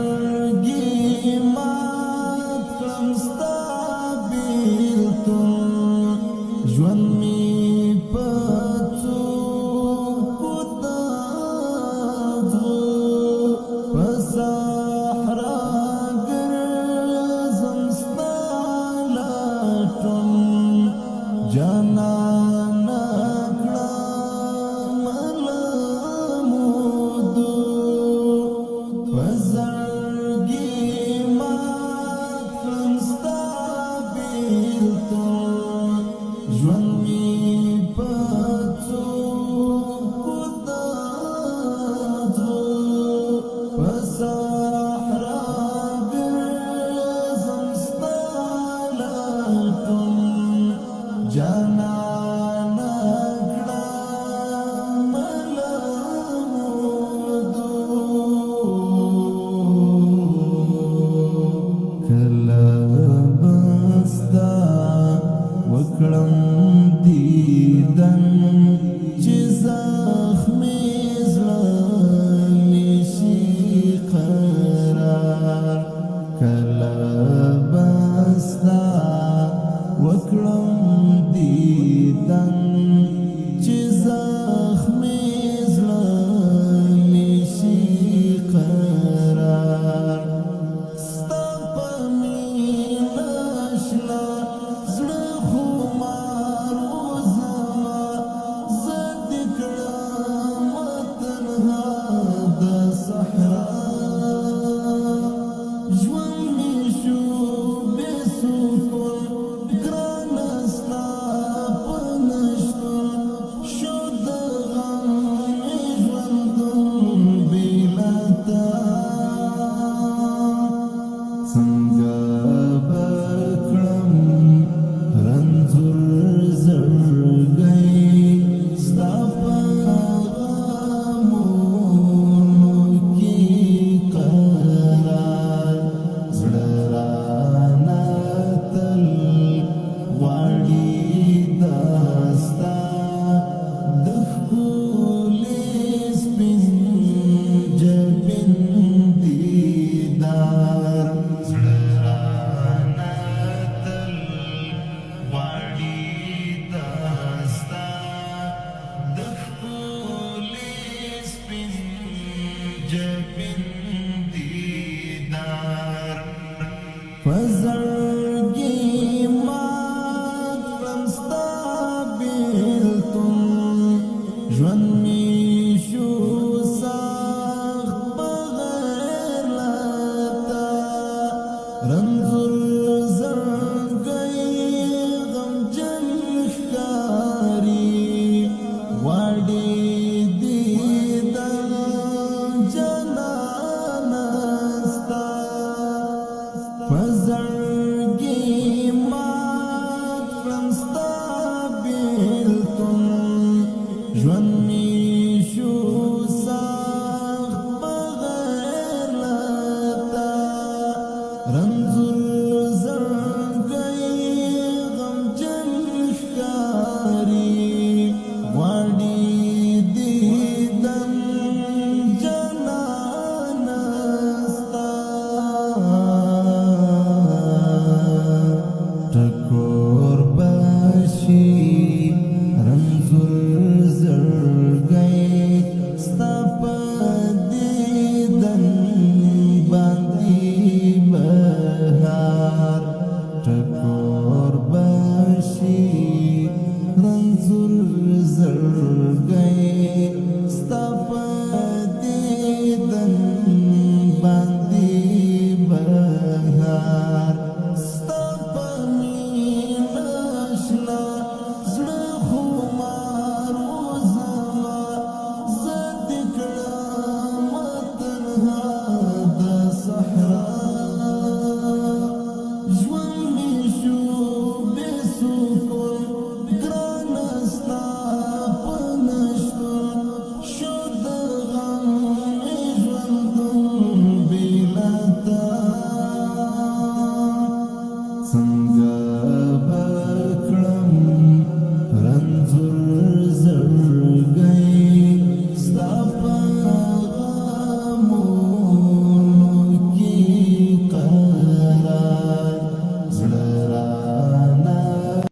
وزرگی مات کلم ستا بیلتون جوان می پتو کدادو پسحرا گرزم ستا لاتون جانانا کلم علمودو وزرگی مات کلم ستا بیلتون جوان می پتو کدادو پسحرا گرزم ستا لاتون جانانا کلم علمودو کلبستا وکړم دیدن چې زخمي زړه نشي قرار کلبستا وکړم دیدن چې زخمي زړه نشي قرار ستا په مینه شنه زړه خمار وزما زه دې کړم تنها د صحرا ژوند مې شو بې سکون ګرانه ستا په نشتون شو د غم ژوندون بې له تا څنګه به کړم رنځور زړګی ستا په غمونو کې قرار زړه رانه تل غواړي دا ستا د ښکلي سپین جبین دیدار زړه رانه تل غواړي دا ستا د ښکلي سپین جبین دیدار وزرګي مات کړم ستا بیلتون ژوند مې شو سخت بغیر له تا رنځور زړګی غمجن ښکاري غواړي دیدن جانانه ستا وزرګي مات کړم ستا بیلتون ژوند مې شو سخت بغیر رنځور